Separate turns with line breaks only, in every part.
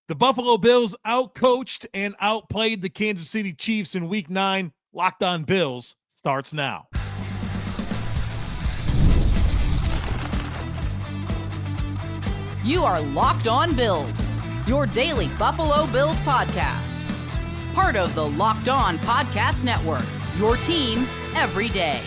The Buffalo Bills outcoached and outplayed the Kansas City Chiefs in Week 9. Locked On Bills starts now.
You are Locked On Bills, your daily Buffalo Bills podcast. Part of the Locked On Podcast Network, your team every day.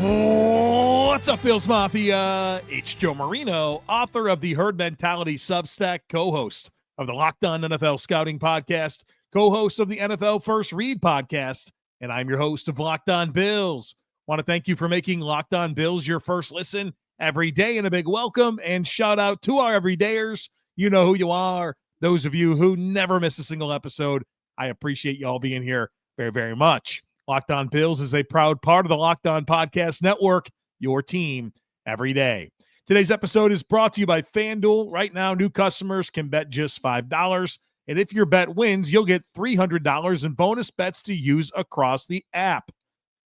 What's up, Bills Mafia? It's Joe Marino, author of the Herd Mentality Substack, co-host of the Locked On NFL Scouting Podcast, co-host of the NFL First Read Podcast, and I'm your host of Locked On Bills. Want to thank you for making Locked On Bills your first listen every day, and a big welcome and shout out to our everydayers. You know who you are. Those of you who never miss a single episode, I appreciate you all being here very, very much. Locked On Bills is a proud part of the Locked On Podcast Network, your team every day. Today's episode is brought to you by FanDuel. Right now, new customers can bet just $5. And if your bet wins, you'll get $300 in bonus bets to use across the app.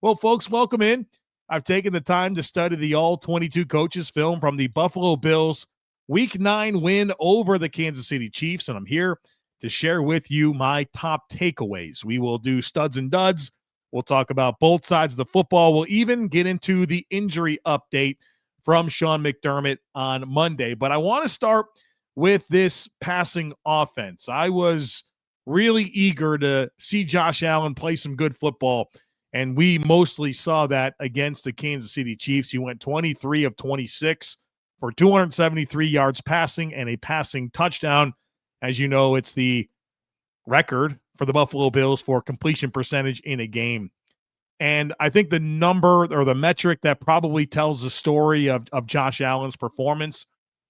Well, folks, welcome in. I've taken the time to study the all-22 coaches film from the Buffalo Bills Week 9 win over the Kansas City Chiefs, and I'm here to share with you my top takeaways. We will do studs and duds. We'll talk about both sides of the football. We'll even get into the injury update from Sean McDermott on Monday. But I want to start with this passing offense. I was really eager to see Josh Allen play some good football, and we mostly saw that against the Kansas City Chiefs. He went 23 of 26 for 273 yards passing and a passing touchdown. As you know, it's the record for the Buffalo Bills for completion percentage in a game. And I think the number or the metric that probably tells the story of Josh Allen's performance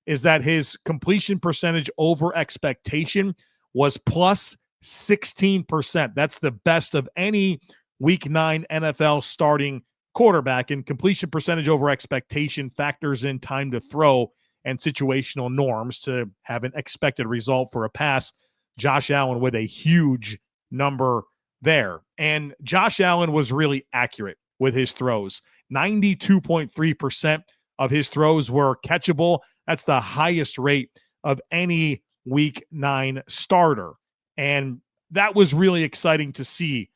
is that his completion percentage over expectation was plus 16%. That's the best of any Week 9 NFL starting quarterback. And completion percentage over expectation factors in time to throw and situational norms to have an expected result for a pass. Josh Allen with a huge number there. And Josh Allen was really accurate with his throws. 92.3% of his throws were catchable. That's the highest rate of any Week 9 starter. And that was really exciting to see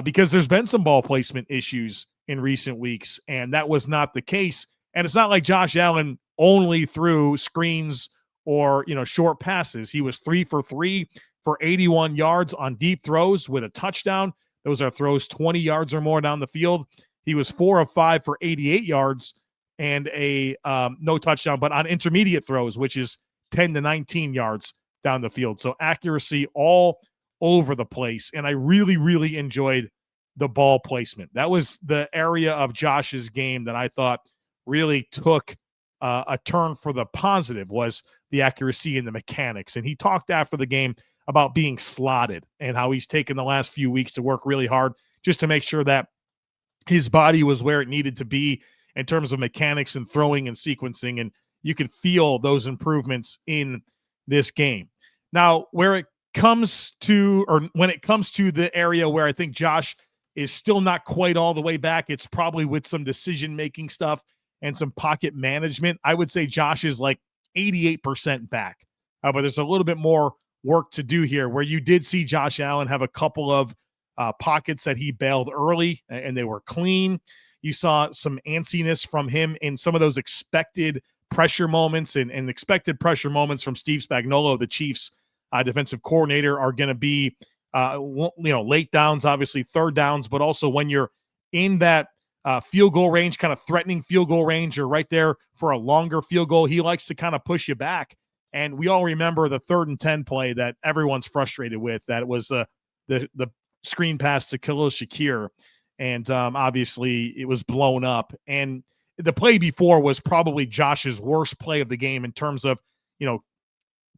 because there's been some ball placement issues in recent weeks, and that was not the case. And it's not like Josh Allen only threw screens or, short passes. He was 3 for 3 for 81 yards on deep throws with a touchdown. Those are throws 20 yards or more down the field. He was 4 of 5 for 88 yards and a no touchdown, but on intermediate throws, which is 10 to 19 yards down the field. So accuracy all over the place. And I really, really enjoyed the ball placement. That was the area of Josh's game that I thought really took a turn for the positive, was the accuracy and the mechanics. And he talked after the game about being slotted and how he's taken the last few weeks to work really hard just to make sure that his body was where it needed to be in terms of mechanics and throwing and sequencing. And you could feel those improvements in this game. Now, when it comes to the area where I think Josh is still not quite all the way back, it's probably with some decision-making stuff and some pocket management. I would say Josh is like 88% back. But there's a little bit more work to do here, where you did see Josh Allen have a couple of pockets that he bailed early, and they were clean. You saw some antsiness from him in some of those expected pressure moments, and expected pressure moments from Steve Spagnuolo, the Chiefs defensive coordinator, are going to be late downs, obviously third downs, but also when you're in that field goal range, kind of threatening field goal range, or right there for a longer field goal, he likes to kind of push you back. And we all remember the 3rd and 10 play that everyone's frustrated with. That was the screen pass to Khalil Shakir. And obviously it was blown up. And the play before was probably Josh's worst play of the game in terms of,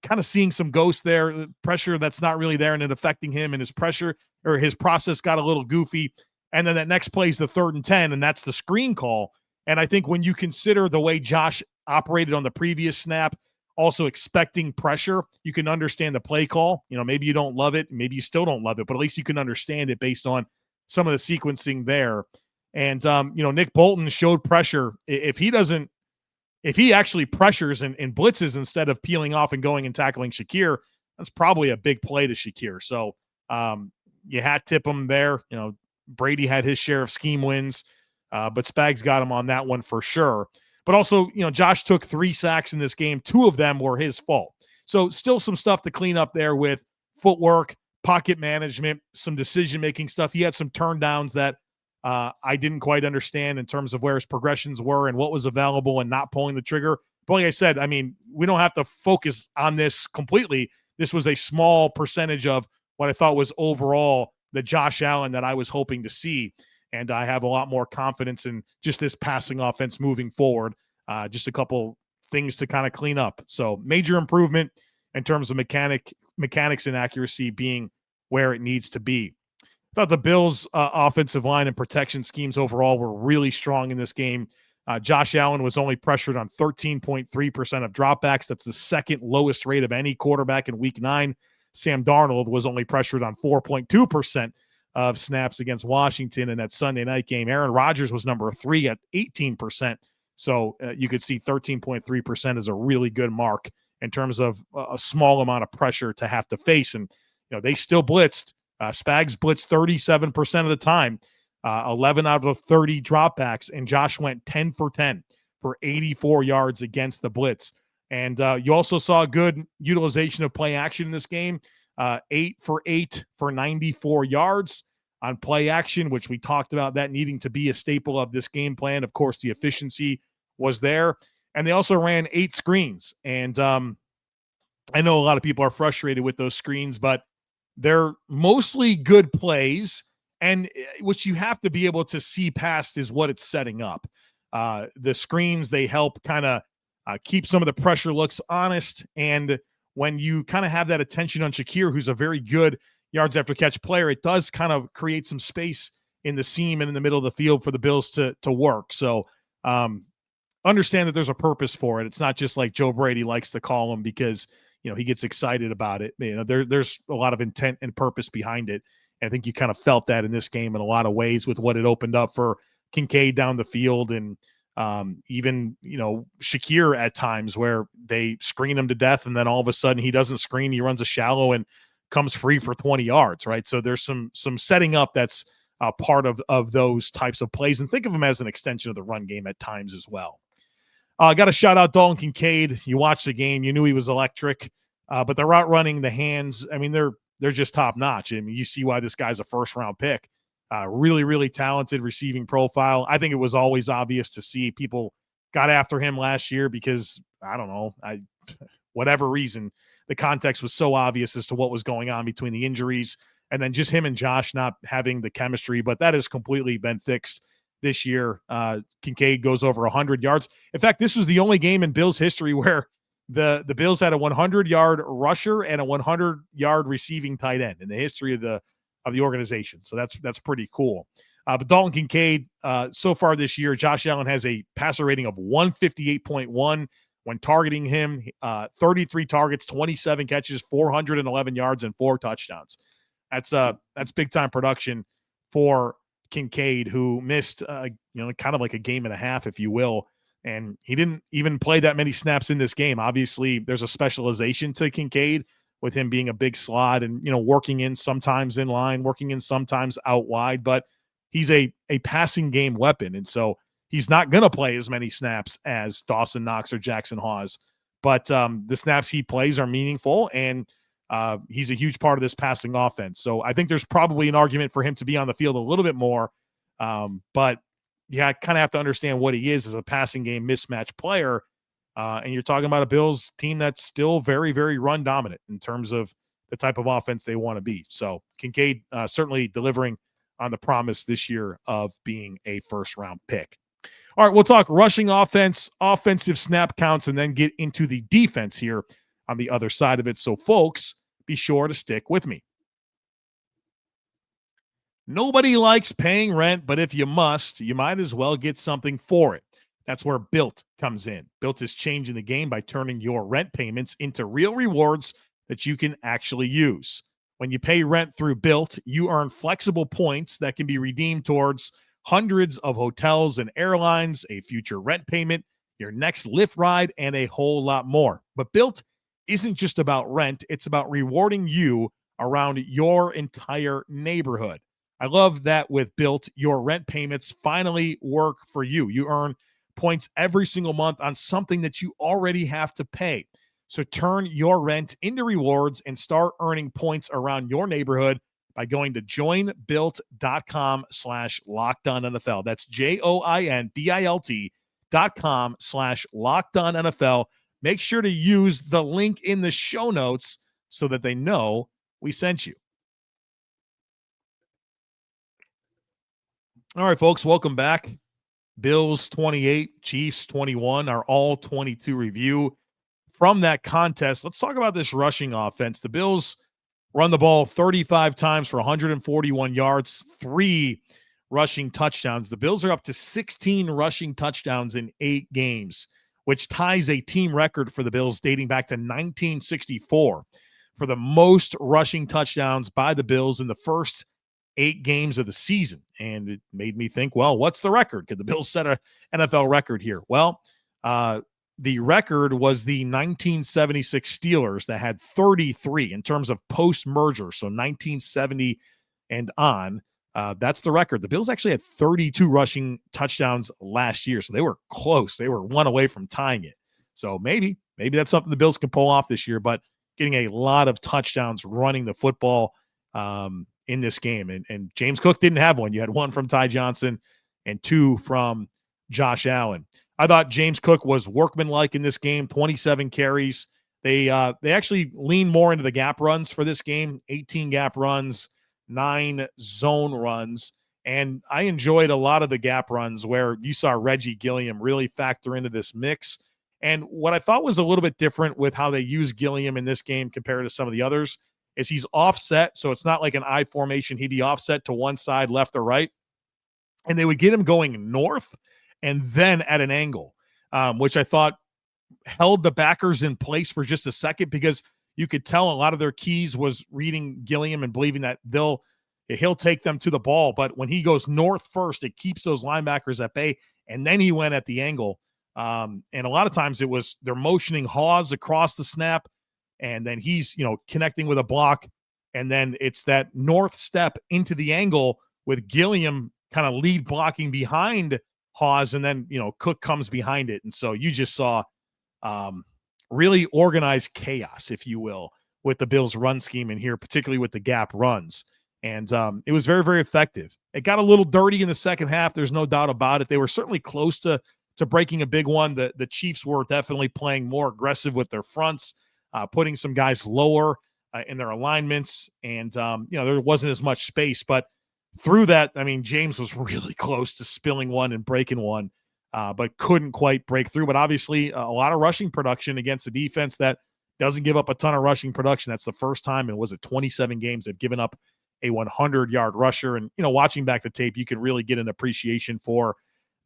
kind of seeing some ghosts there, pressure that's not really there, and it affecting him, and his pressure or his process got a little goofy. And then that next play is the 3rd and 10, and that's the screen call. And I think when you consider the way Josh operated on the previous snap, also expecting pressure, you can understand the play call. Maybe you don't love it, maybe you still don't love it, but at least you can understand it based on some of the sequencing there. And, Nick Bolton showed pressure. If he actually pressures and blitzes instead of peeling off and going and tackling Shakir, that's probably a big play to Shakir. So you hat tip him there. Brady had his share of scheme wins, but Spags got him on that one for sure. But also, Josh took 3 sacks in this game. 2 of them were his fault. So still some stuff to clean up there with footwork, pocket management, some decision-making stuff. He had some turndowns that I didn't quite understand in terms of where his progressions were and what was available and not pulling the trigger. But like I said, I mean, we don't have to focus on this completely. This was a small percentage of what I thought was overall the Josh Allen that I was hoping to see. And I have a lot more confidence in just this passing offense moving forward. Just a couple things to kind of clean up. So major improvement in terms of mechanics and accuracy being where it needs to be. I thought the Bills' offensive line and protection schemes overall were really strong in this game. Josh Allen was only pressured on 13.3% of dropbacks. That's the second lowest rate of any quarterback in Week 9. Sam Darnold was only pressured on 4.2% of snaps against Washington in that Sunday night game. Aaron Rodgers was number 3 at 18%. So you could see 13.3% is a really good mark in terms of a small amount of pressure to have to face. And, they still blitzed. Spags blitzed 37% of the time, 11 out of 30 dropbacks, and Josh went 10 for 10 for 84 yards against the blitz. And you also saw good utilization of play action in this game, 8 for 8 for 94 yards on play action, which we talked about that needing to be a staple of this game plan. Of course, the efficiency was there. And they also ran 8 screens. And I know a lot of people are frustrated with those screens, but they're mostly good plays. And what you have to be able to see past is what it's setting up. The screens, they help kind of keep some of the pressure looks honest. And when you kind of have that attention on Shakir, who's a very good yards after catch player, it does kind of create some space in the seam and in the middle of the field for the Bills to work. So understand that there's a purpose for it. It's not just like Joe Brady likes to call them because, he gets excited about it. There's a lot of intent and purpose behind it. And I think you kind of felt that in this game in a lot of ways with what it opened up for Kincaid down the field and even, Shakir at times where they screen him to death and then all of a sudden he doesn't screen, he runs a shallow and comes free for 20 yards, right? So there's some setting up that's part of those types of plays, and think of them as an extension of the run game at times as well. Got to shout out Dalton Kincaid. You watched the game, you knew he was electric, but the route running, the hands, I mean, they're just top notch. I mean, you see why this guy's a first round pick. Really, really talented receiving profile. I think it was always obvious to see. People got after him last year because, I don't know, whatever reason, the context was so obvious as to what was going on between the injuries and then just him and Josh not having the chemistry. But that has completely been fixed this year. Kincaid goes over 100 yards. In fact, this was the only game in Bills history where the Bills had a 100-yard rusher and a 100-yard receiving tight end in the history of the organization. So that's pretty cool. But Dalton Kincaid, so far this year, Josh Allen has a passer rating of 158.1 when targeting him. 33 targets, 27 catches, 411 yards, and 4 touchdowns. That's big time production for Kincaid, who missed kind of like a game and a half, if you will. And he didn't even play that many snaps in this game. Obviously, there's a specialization to Kincaid with him being a big slot and, working in sometimes in line, working in sometimes out wide, but he's a passing game weapon. And so he's not going to play as many snaps as Dawson Knox or Jackson Hawes, but the snaps he plays are meaningful, and he's a huge part of this passing offense. So I think there's probably an argument for him to be on the field a little bit more. But yeah, I kind of have to understand what he is as a passing game mismatch player. And you're talking about a Bills team that's still very, very run dominant in terms of the type of offense they want to be. So Kincaid certainly delivering on the promise this year of being a first-round pick. All right, we'll talk rushing offense, offensive snap counts, and then get into the defense here on the other side of it. So, folks, be sure to stick with me. Nobody likes paying rent, but if you must, you might as well get something for it. That's where Built comes in. Built is changing the game by turning your rent payments into real rewards that you can actually use. When you pay rent through Built, you earn flexible points that can be redeemed towards hundreds of hotels and airlines, a future rent payment, your next Lyft ride, and a whole lot more. But Built isn't just about rent. It's about rewarding you around your entire neighborhood. I love that with Built, your rent payments finally work for you. You earn points every single month on something that you already have to pay. So turn your rent into rewards and start earning points around your neighborhood by going to joinbuilt.com/LockedOnNFL. That's joinbilt.com/LockedOnNFL. Make sure to use the link in the show notes so that they know we sent you. All right, folks, welcome back. Bills 28, Chiefs 21, our all 22 review from that contest. Let's talk about this rushing offense. The Bills run the ball 35 times for 141 yards, 3 rushing touchdowns. The Bills are up to 16 rushing touchdowns in 8 games, which ties a team record for the Bills dating back to 1964 for the most rushing touchdowns by the Bills in the first 8 games of the season. And it made me think, well, what's the record? Could the Bills set an NFL record here? Well, the record was the 1976 Steelers that had 33 in terms of post-merger. So 1970 and on, that's the record. The Bills actually had 32 rushing touchdowns last year. So they were close. They were 1 away from tying it. So maybe that's something the Bills can pull off this year, but getting a lot of touchdowns running the football in this game. And James Cook didn't have one. You had 1 from Ty Johnson and 2 from Josh Allen. I thought James Cook was workmanlike in this game, 27 carries. They actually leaned more into the gap runs for this game, 18 gap runs, 9 zone runs. And I enjoyed a lot of the gap runs where you saw Reggie Gilliam really factor into this mix. And what I thought was a little bit different with how they use Gilliam in this game compared to some of the others is he's offset. So it's not like an I formation. He'd be offset to one side, left or right. And they would get him going north and then at an angle, which I thought held the backers in place for just a second because you could tell a lot of their keys was reading Gilliam and believing that he'll take them to the ball. But when he goes north first, it keeps those linebackers at bay. And then he went at the angle. And a lot of times they're motioning Hawes across the snap. And then he's, connecting with a block. And then it's that north step into the angle with Gilliam kind of lead blocking behind Hawes. And then, Cook comes behind it. And so you just saw really organized chaos, if you will, with the Bills run scheme in here, particularly with the gap runs. And it was very, very effective. It got a little dirty in the second half. There's no doubt about it. They were certainly close to breaking a big one. The Chiefs were definitely playing more aggressive with their fronts, putting some guys lower in their alignments. And, there wasn't as much space. But through that, James was really close to spilling one and breaking one, but couldn't quite break through. But obviously, a lot of rushing production against a defense that doesn't give up a ton of rushing production. That's the first time in, 27 games they've given up a 100-yard rusher. And, watching back the tape, you can really get an appreciation for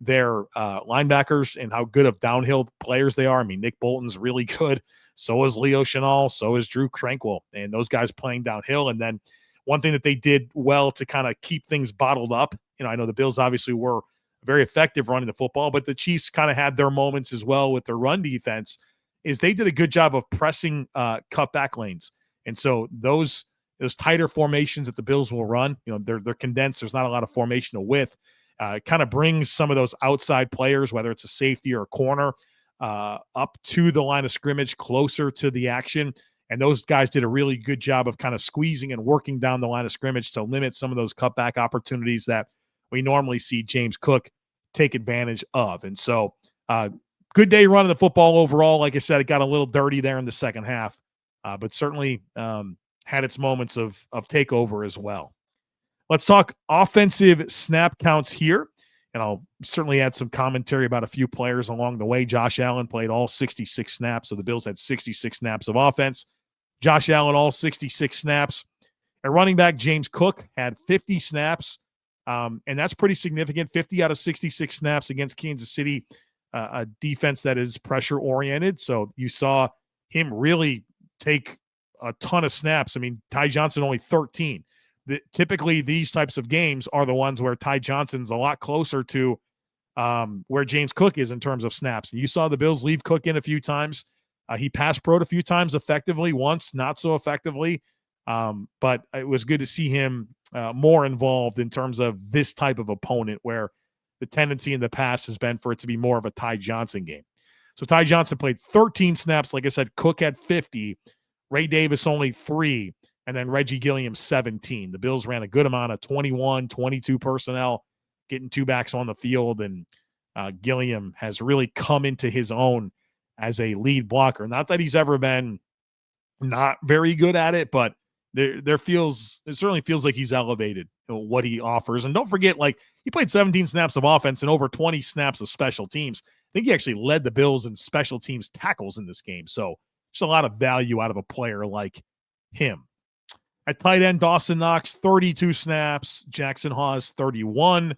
their linebackers and how good of downhill players they are. Nick Bolton's really good. So is Leo Chenal. So is Drew Tranquill. And those guys playing downhill. And then one thing that they did well to kind of keep things bottled up, I know the Bills obviously were very effective running the football, but the Chiefs kind of had their moments as well with their run defense, is they did a good job of pressing cutback lanes. And so those tighter formations that the Bills will run, they're condensed. There's not a lot of formation to width. Kind of brings some of those outside players, whether it's a safety or a corner, up to the line of scrimmage, closer to the action. And those guys did a really good job of kind of squeezing and working down the line of scrimmage to limit some of those cutback opportunities that we normally see James Cook take advantage of. And so good day running the football overall. Like I said, it got a little dirty there in the second half, but certainly had its moments of takeover as well. Let's talk offensive snap counts here. And I'll certainly add some commentary about a few players along the way. Josh Allen played all 66 snaps, so the Bills had 66 snaps of offense. Josh Allen, all 66 snaps. At running back, James Cook had 50 snaps, and that's pretty significant. 50 out of 66 snaps against Kansas City, a defense that is pressure-oriented. So you saw him really take a ton of snaps. Ty Johnson only 13. Typically, these types of games are the ones where Ty Johnson's a lot closer to where James Cook is in terms of snaps. You saw the Bills leave Cook in a few times. He pass pro'd a few times effectively, once not so effectively. But it was good to see him more involved in terms of this type of opponent, where the tendency in the past has been for it to be more of a Ty Johnson game. So Ty Johnson played 13 snaps. Like I said, Cook had 50, Ray Davis only 3, and then Reggie Gilliam 17. The Bills ran a good amount of 21, 22 personnel, getting 2 backs on the field, and Gilliam has really come into his own as a lead blocker. Not that he's ever been not very good at it, but it certainly feels like he's elevated what he offers. And don't forget, like, he played 17 snaps of offense and over 20 snaps of special teams. I think he actually led the Bills in special teams tackles in this game. So just a lot of value out of a player like him. At tight end, Dawson Knox, 32 snaps. Jackson Hawes, 31.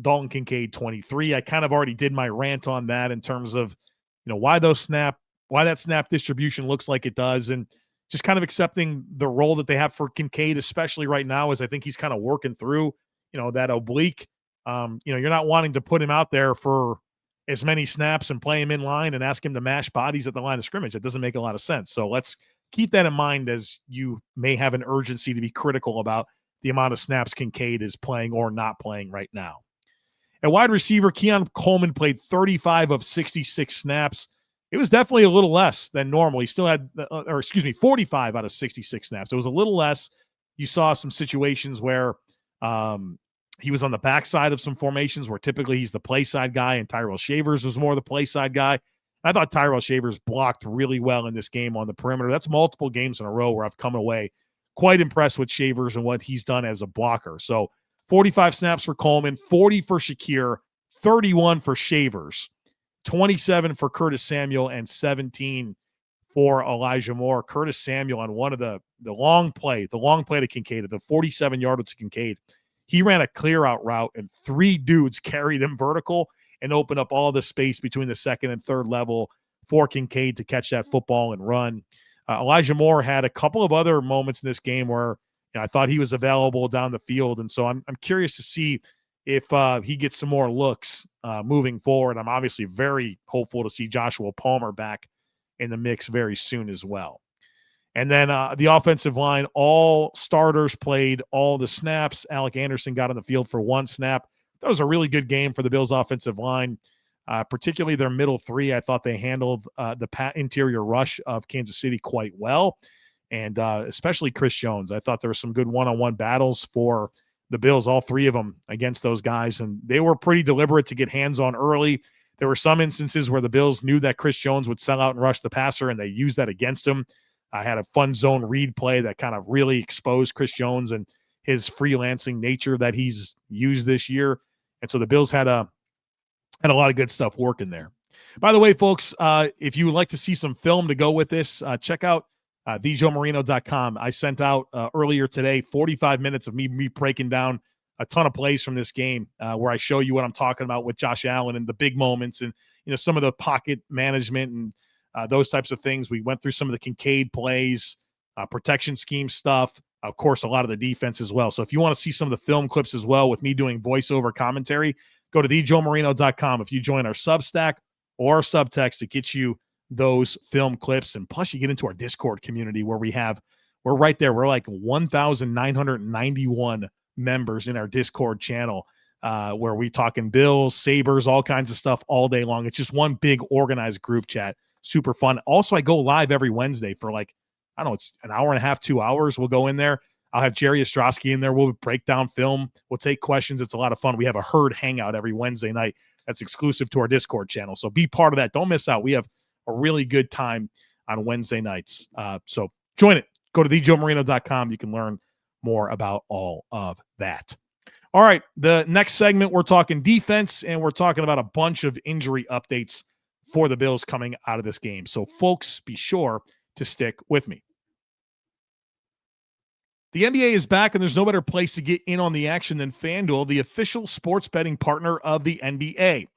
Dalton Kincaid, 23. I kind of already did my rant on that in terms of, why that snap distribution looks like it does, and just kind of accepting the role that they have for Kincaid, especially right now, as I think he's kind of working through, that oblique. You're not wanting to put him out there for as many snaps and play him in line and ask him to mash bodies at the line of scrimmage. It doesn't make a lot of sense. So let's keep that in mind as you may have an urgency to be critical about the amount of snaps Kincaid is playing or not playing right now. At wide receiver, Keon Coleman played 35 of 66 snaps. It was definitely a little less than normal. He still had, 45 out of 66 snaps. It was a little less. You saw some situations where he was on the backside of some formations where typically he's the play side guy, and Tyrell Shavers was more the play side guy. I thought Tyrell Shavers blocked really well in this game on the perimeter. That's multiple games in a row where I've come away quite impressed with Shavers and what he's done as a blocker. So 45 snaps for Coleman, 40 for Shakir, 31 for Shavers, 27 for Curtis Samuel, and 17 for Elijah Moore. Curtis Samuel on one of the long play to Kincaid, the 47-yard to Kincaid. He ran a clear-out route, and 3 dudes carried him vertical and opened up all the space between the second and third level for Kincaid to catch that football and run. Elijah Moore had a couple of other moments in this game where I thought he was available down the field, and so I'm curious to see if he gets some more looks moving forward. I'm obviously very hopeful to see Joshua Palmer back in the mix very soon as well. And then the offensive line, all starters played all the snaps. Alec Anderson got on the field for 1 snap. That was a really good game for the Bills' offensive line, particularly their middle 3. I thought they handled the interior rush of Kansas City quite well, and especially Chris Jones. I thought there were some good one-on-one battles for the Bills, all 3 of them against those guys, and they were pretty deliberate to get hands on early. There were some instances where the Bills knew that Chris Jones would sell out and rush the passer, and they used that against him. I had a fun zone read play that kind of really exposed Chris Jones and his freelancing nature that he's used this year. And so the Bills had a lot of good stuff working there. By the way, folks, if you would like to see some film to go with this, check out thejoemarino.com. I sent out earlier today 45 minutes of me breaking down a ton of plays from this game where I show you what I'm talking about with Josh Allen and the big moments and some of the pocket management and those types of things. We went through some of the Kincaid plays, protection scheme stuff, of course, a lot of the defense as well. So if you want to see some of the film clips as well with me doing voiceover commentary, go to thejoemarino.com. If you join our Substack or our Subtext, it gets you those film clips. And plus you get into our Discord community where we're right there. We're like 1,991 members in our Discord channel where we talking Bills, Sabres, all kinds of stuff all day long. It's just one big organized group chat. Super fun. Also, I go live every Wednesday for it's an hour and a half, 2 hours. We'll go in there. I'll have Jerry Ostrowski in there. We'll break down film. We'll take questions. It's a lot of fun. We have a herd hangout every Wednesday night that's exclusive to our Discord channel. So be part of that. Don't miss out. We have a really good time on Wednesday nights. So join it. Go to thejoemarino.com. You can learn more about all of that. All right. The next segment, we're talking defense, and we're talking about a bunch of injury updates for the Bills coming out of this game. So folks, be sure to stick with me. The NBA is back, and there's no better place to get in on the action than FanDuel, the official sports betting partner of the NBA.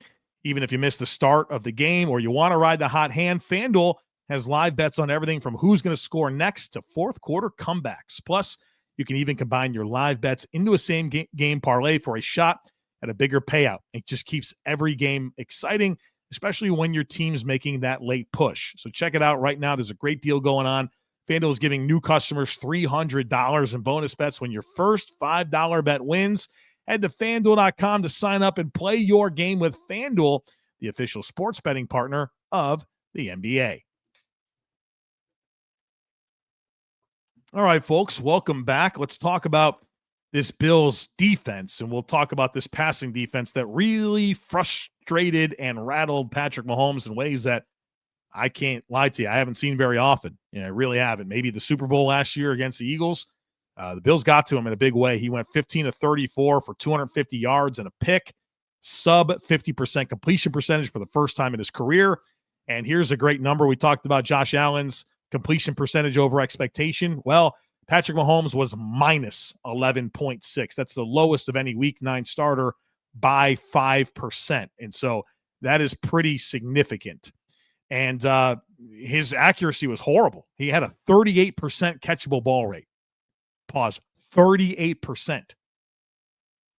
Even if you missed the start of the game or you want to ride the hot hand, FanDuel has live bets on everything from who's going to score next to fourth quarter comebacks. Plus, you can even combine your live bets into a same game parlay for a shot at a bigger payout. It just keeps every game exciting especially when your team's making that late push. So check it out right now. There's a great deal going on. FanDuel is giving new customers $300 in bonus bets when your first $5 bet wins. Head to FanDuel.com to sign up and play your game with FanDuel, the official sports betting partner of the NBA. All right, folks, welcome back. Let's talk about this Bills defense, and we'll talk about this passing defense that really frustrated and rattled Patrick Mahomes in ways that I can't lie to you, I haven't seen very often. I really haven't. Maybe the Super Bowl last year against the Eagles. The Bills got to him in a big way. He went 15 of 34 for 250 yards and a pick, sub 50% completion percentage for the first time in his career. And here's a great number. We talked about Josh Allen's completion percentage over expectation. Well, Patrick Mahomes was minus 11.6. That's the lowest of any Week 9 starter by 5%. And so that is pretty significant. And his accuracy was horrible. He had a 38% catchable ball rate. Pause. 38%.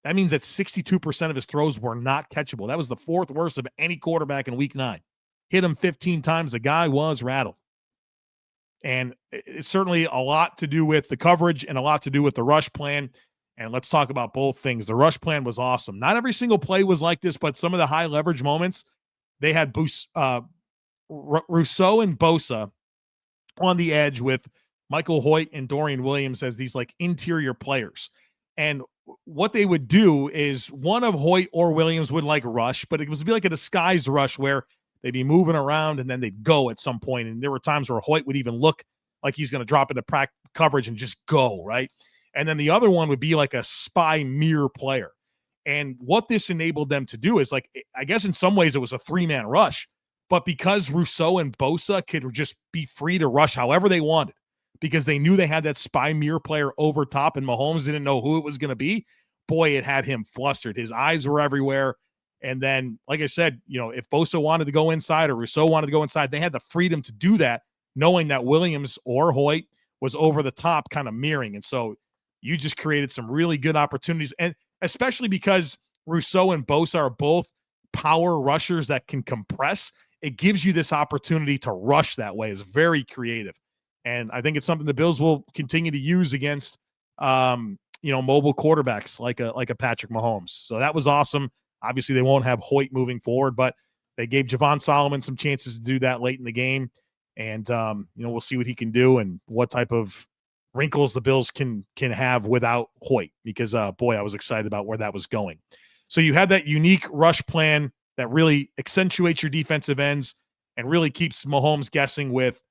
That means that 62% of his throws were not catchable. That was the fourth worst of any quarterback in Week 9. Hit him 15 times. The guy was rattled. And it's certainly a lot to do with the coverage and a lot to do with the rush plan. And let's talk about both things. The rush plan was awesome. Not every single play was like this, but some of the high leverage moments, they had Rousseau and Bosa on the edge with Michael Hoecht and Dorian Williams as these like interior players. And what they would do is one of Hoecht or Williams would like rush, but it would be like a disguised rush where they'd be moving around and then they'd go at some point. And there were times where Hoecht would even look like he's going to drop into coverage and just go, right? And then the other one would be like a spy mirror player. And what this enabled them to do is, like, I guess in some ways it was a three-man rush, but because Rousseau and Bosa could just be free to rush however they wanted, because they knew they had that spy mirror player over top and Mahomes didn't know who it was going to be, boy, it had him flustered. His eyes were everywhere. And then, like I said, if Bosa wanted to go inside or Rousseau wanted to go inside, they had the freedom to do that, knowing that Williams or Hoecht was over the top kind of mirroring. And so you just created some really good opportunities. And especially because Rousseau and Bosa are both power rushers that can compress, it gives you this opportunity to rush that way. It's very creative. And I think it's something the Bills will continue to use against, mobile quarterbacks like a Patrick Mahomes. So that was awesome. Obviously, they won't have Hoecht moving forward, but they gave Javon Solomon some chances to do that late in the game. And, we'll see what he can do and what type of wrinkles the Bills can have without Hoecht, because, I was excited about where that was going. So you had that unique rush plan that really accentuates your defensive ends and really keeps Mahomes guessing with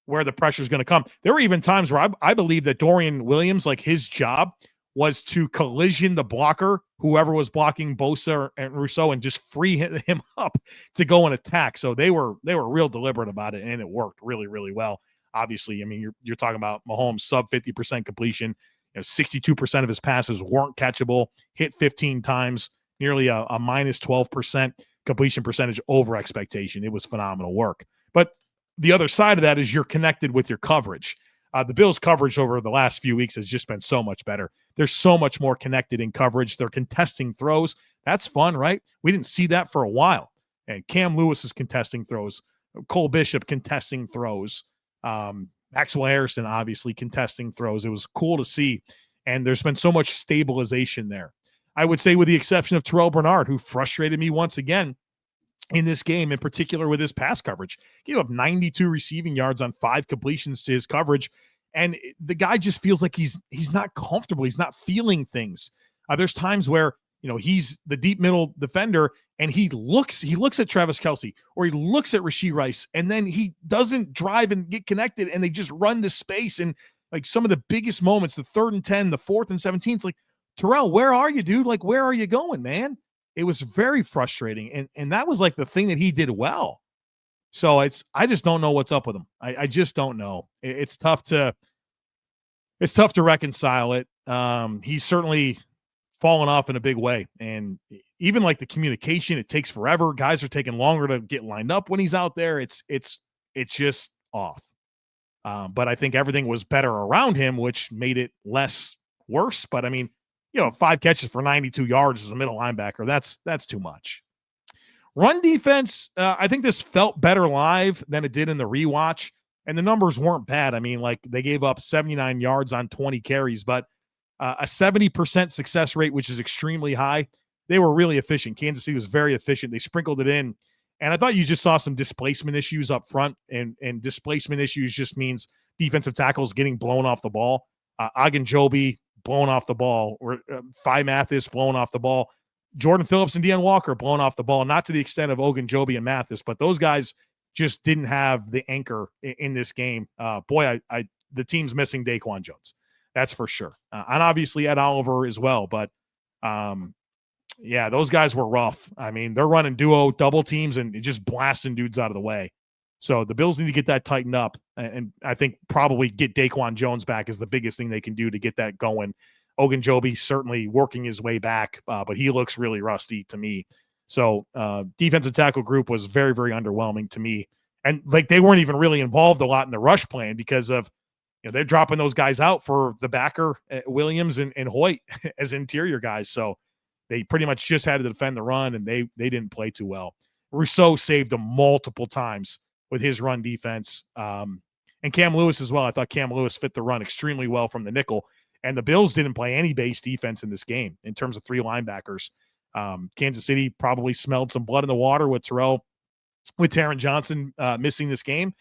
where the pressure is going to come. There were even times where I believe that Dorian Williams, like his job was to collision the blocker, whoever was blocking Bosa and Rousseau, and just free him up to go and attack. So they were real deliberate about it, and it worked really, really well. Obviously, I mean, you're talking about Mahomes sub 50% completion. 62% of his passes weren't catchable, hit 15 times, nearly a minus 12% completion percentage over expectation. It was phenomenal work. But the other side of that is you're connected with your coverage. The Bills' coverage over the last few weeks has just been so much better. They're so much more connected in coverage. They're contesting throws. That's fun, right? We didn't see that for a while. And Cam Lewis is contesting throws. Cole Bishop contesting throws. Maxwell Hairston obviously contesting throws. It was cool to see. And there's been so much stabilization there. I would say with the exception of Terrel Bernard, who frustrated me once again in this game, in particular with his pass coverage. He gave up 92 receiving yards on 5 completions to his coverage. And the guy just feels like he's not comfortable. He's not feeling things. There's times where, he's the deep middle defender and he looks at Travis Kelce or he looks at Rashee Rice, and then he doesn't drive and get connected, and they just run to space. And like some of the biggest moments, the 3rd and 10, the 4th and 17, it's like, Terrell, where are you, dude? Like, where are you going, man? It was very frustrating. And that was like the thing that he did well. So I just don't know what's up with him. I just don't know. It's tough to reconcile it. He's certainly fallen off in a big way. And even like the communication, it takes forever. Guys are taking longer to get lined up when he's out there. It's just off. But I think everything was better around him, which made it less worse. But I mean, 5 catches for 92 yards as a middle linebacker, that's too much. Run defense, I think this felt better live than it did in the rewatch, and the numbers weren't bad. I mean, like they gave up 79 yards on 20 carries, but a 70% success rate, which is extremely high. They were really efficient. Kansas City was very efficient. They sprinkled it in, and I thought you just saw some displacement issues up front, and displacement issues just means defensive tackles getting blown off the ball. Ogunjobi blown off the ball, or Phi Mathis blown off the ball. Jordan Phillips and Deion Walker blown off the ball, not to the extent of Ogunjobi and Mathis, but those guys just didn't have the anchor in this game. The team's missing Daquan Jones. That's for sure. And obviously Ed Oliver as well. But, yeah, those guys were rough. I mean, they're running duo double teams and just blasting dudes out of the way. So the Bills need to get that tightened up. And I think probably get Daquan Jones back is the biggest thing they can do to get that going. Ogunjobi certainly working his way back, but he looks really rusty to me. So defensive tackle group was very, very underwhelming to me. And like they weren't even really involved a lot in the rush plan because of, they're dropping those guys out for the backer, Williams and Hoecht as interior guys. So they pretty much just had to defend the run, and they didn't play too well. Rousseau saved them multiple times with his run defense. And Cam Lewis as well. I thought Cam Lewis fit the run extremely well from the nickel. And the Bills didn't play any base defense in this game in terms of three linebackers. Kansas City probably smelled some blood in the water with Taron Johnson missing this game.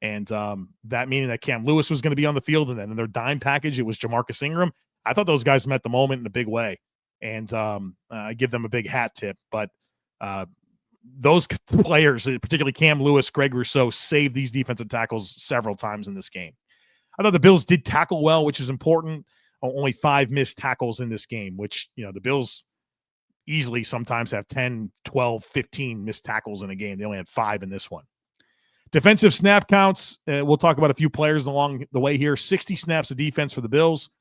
And that meaning that Cam Lewis was going to be on the field. And then in their dime package, it was Jamarcus Ingram. I thought those guys met the moment in a big way. And I give them a big hat tip. But those players, particularly Cam Lewis, Greg Rousseau, saved these defensive tackles several times in this game. I thought the Bills did tackle well, which is important. Only 5 missed tackles in this game, which, the Bills easily sometimes have 10, 12, 15 missed tackles in a game. They only had 5 in this one. Defensive snap counts, we'll talk about a few players along the way here. 60 snaps of defense for the Bills.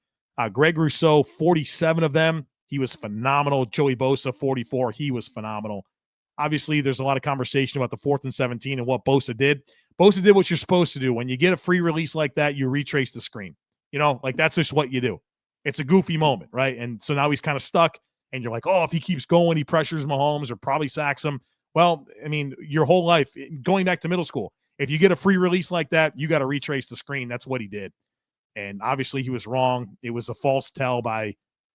Greg Rousseau, 47 of them. He was phenomenal. Joey Bosa, 44. He was phenomenal. Obviously, there's a lot of conversation about the 4th and 17 and what Bosa did. Bosa did what you're supposed to do. When you get a free release like that, you retrace the screen. That's just what you do. It's a goofy moment, right? And so now he's kind of stuck, and you're like, oh, if he keeps going, he pressures Mahomes or probably sacks him. Well, I mean, your whole life, going back to middle school, if you get a free release like that, you got to retrace the screen. That's what he did. And obviously he was wrong. It was a false tell by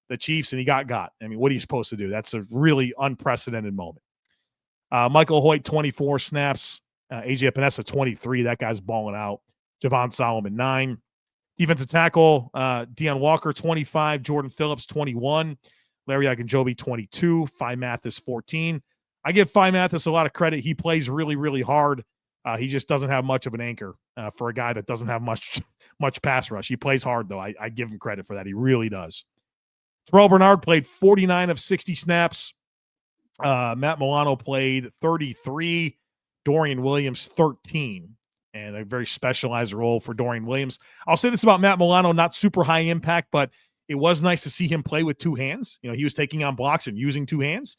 the Chiefs, and he got. I mean, what are you supposed to do? That's a really unprecedented moment. Michael Hoecht, 24 snaps. AJ Epinesa, 23. That guy's balling out. Javon Solomon, 9. Defensive tackle, Deion Walker, 25. Jordan Phillips, 21. Larry Ogunjobi, 22. Phi Mathis, 14. I give Phi Mathis a lot of credit. He plays really, really hard. He just doesn't have much of an anchor for a guy that doesn't have much pass rush. He plays hard, though. I give him credit for that. He really does. Terrel Bernard played 49 of 60 snaps. Matt Milano played 33. Dorian Williams, 13. And a very specialized role for Dorian Williams. I'll say this about Matt Milano, not super high impact, but it was nice to see him play with 2 hands. He was taking on blocks and using 2 hands,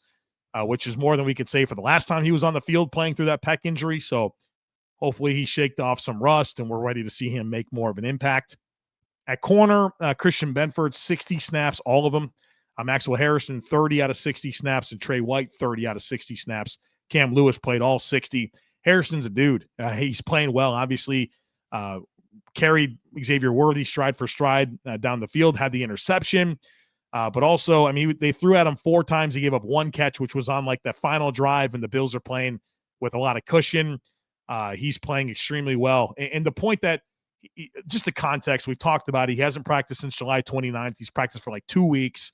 which is more than we could say for the last time he was on the field playing through that pec injury. So hopefully he shaked off some rust, and we're ready to see him make more of an impact. At corner, Christian Benford, 60 snaps, all of them. Maxwell Hairston, 30 out of 60 snaps, and Trey White, 30 out of 60 snaps. Cam Lewis played all 60. Harrison's a dude. He's playing well. Obviously, carried Xavier Worthy stride for stride down the field, had the interception. But also, I mean, they threw at him 4 times. He gave up 1 catch, which was on like the final drive, and the Bills are playing with a lot of cushion. He's playing extremely well. And the point that, just the context, we've talked about, he hasn't practiced since July 29th. He's practiced for like 2 weeks.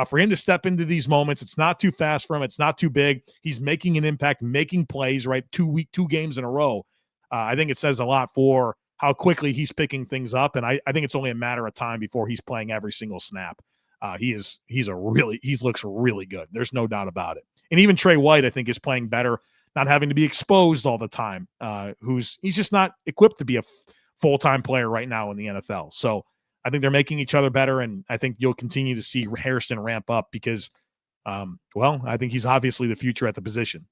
For him to step into these moments, it's not too fast for him. It's not too big. He's making an impact, making plays, right? 2 games in a row. I think it says a lot for how quickly he's picking things up. And I think it's only a matter of time before he's playing every single snap. He looks really good. There's no doubt about it. And even Trey White, I think, is playing better, not having to be exposed all the time. He's just not equipped to be a full-time player right now in the NFL. So I think they're making each other better, and I think you'll continue to see Hairston ramp up because, I think he's obviously the future at the position.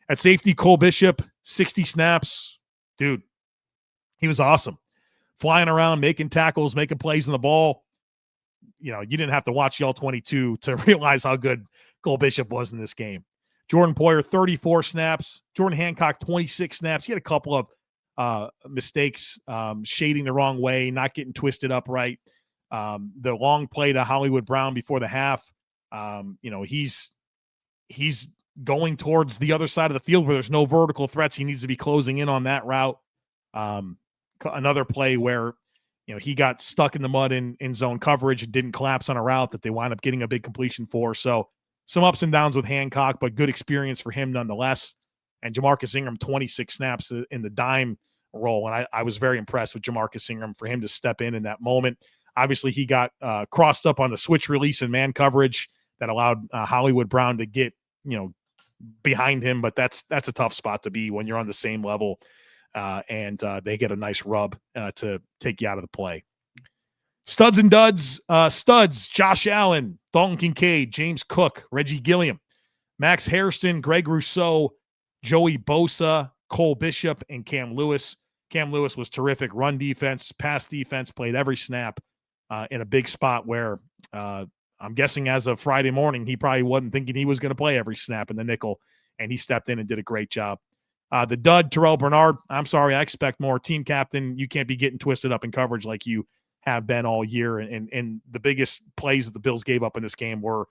At safety, Cole Bishop, 60 snaps. Dude, he was awesome. Flying around, making tackles, making plays in the ball. You didn't have to watch the All-22 to realize how good Cole Bishop was in this game. Jordan Poyer, 34 snaps. Jordan Hancock, 26 snaps. He had a couple of mistakes, shading the wrong way, not getting twisted up right. The long play to Hollywood Brown before the half, he's going towards the other side of the field where there's no vertical threats. He needs to be closing in on that route. Another play where, he got stuck in the mud in zone coverage and didn't collapse on a route that they wound up getting a big completion for. So some ups and downs with Hancock, but good experience for him nonetheless. And Jamarcus Ingram, 26 snaps in the dime role. And I was very impressed with Jamarcus Ingram for him to step in that moment. Obviously, he got crossed up on the switch release and man coverage that allowed Hollywood Brown to get, behind him. But that's a tough spot to be when you're on the same level. And they get a nice rub to take you out of the play. Studs and duds. Studs, Josh Allen, Dalton Kincaid, James Cook, Reggie Gilliam, Max Hairston, Greg Rousseau, Joey Bosa, Cole Bishop, and Cam Lewis. Cam Lewis was terrific. Run defense, pass defense, played every snap in a big spot where I'm guessing as of Friday morning, he probably wasn't thinking he was going to play every snap in the nickel, and he stepped in and did a great job. The dud, Terrel Bernard. I'm sorry, I expect more. Team captain, you can't be getting twisted up in coverage like you have been all year. And the biggest plays that the Bills gave up in this game were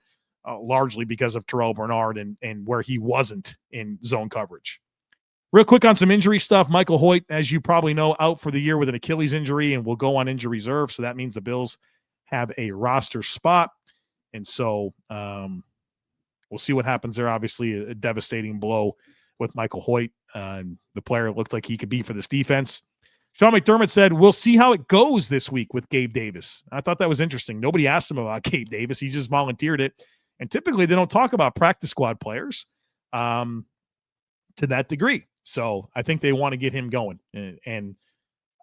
largely because of Terrel Bernard and where he wasn't in zone coverage. Real quick on some injury stuff. Michael Hoecht, as you probably know, out for the year with an Achilles injury and will go on injury reserve. So that means the Bills have a roster spot. And so we'll see what happens there. Obviously, a devastating blow with Michael Hoecht. The player looked like he could be for this defense. Sean McDermott said, we'll see how it goes this week with Gabe Davis. I thought that was interesting. Nobody asked him about Gabe Davis. He just volunteered it. And typically they don't talk about practice squad players to that degree. So I think they want to get him going. And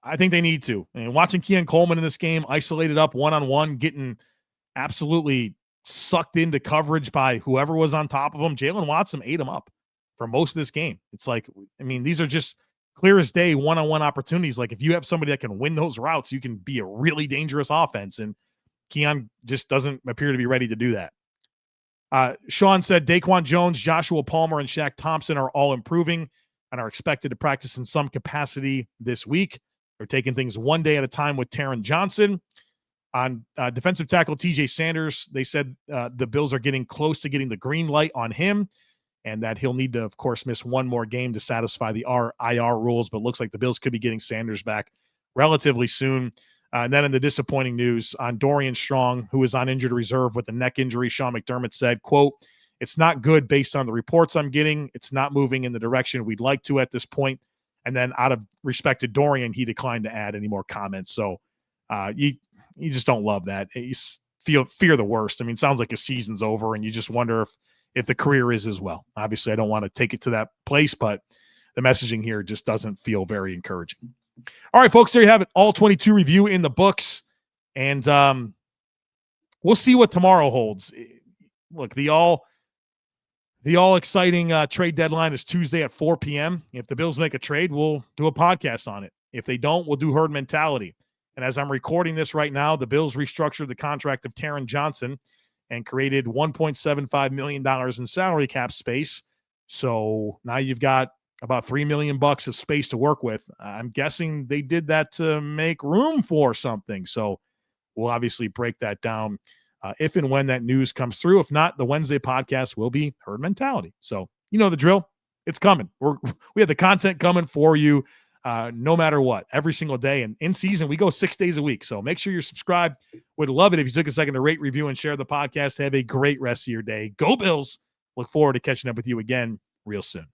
I think they need to. And watching Keon Coleman in this game, isolated up one-on-one, getting absolutely sucked into coverage by whoever was on top of him. Jalen Watson ate him up for most of this game. It's like, these are just clear as day one-on-one opportunities. Like if you have somebody that can win those routes, you can be a really dangerous offense. And Keon just doesn't appear to be ready to do that. Sean said Daquan Jones, Joshua Palmer, and Shaq Thompson are all improving and are expected to practice in some capacity this week. They're taking things one day at a time with Taron Johnson. On defensive tackle TJ Sanders, they said the Bills are getting close to getting the green light on him, and that he'll need to, of course, miss one more game to satisfy the IR rules, but looks like the Bills could be getting Sanders back relatively soon. And then in the disappointing news on Dorian Strong, who is on injured reserve with a neck injury, Sean McDermott said, quote, "It's not good based on the reports I'm getting. It's not moving in the direction we'd like to at this point." And then out of respect to Dorian, he declined to add any more comments. So you just don't love that. You fear the worst. It sounds like his season's over, and you just wonder if the career is as well. Obviously, I don't want to take it to that place, but the messaging here just doesn't feel very encouraging. All right, folks, there you have it. All 22 review in the books. And we'll see what tomorrow holds. Look, the all exciting trade deadline is Tuesday at 4 p.m. If the Bills make a trade, we'll do a podcast on it. If they don't, we'll do herd mentality. And as I'm recording this right now, the Bills restructured the contract of Taron Johnson and created $1.75 million in salary cap space. So now you've got about $3 million of space to work with. I'm guessing they did that to make room for something. So we'll obviously break that down if and when that news comes through. If not, the Wednesday podcast will be herd mentality. So you know the drill. It's coming. We have the content coming for you no matter what, every single day. And in season, we go 6 days a week. So make sure you're subscribed. Would love it if you took a second to rate, review, and share the podcast. Have a great rest of your day. Go Bills. Look forward to catching up with you again real soon.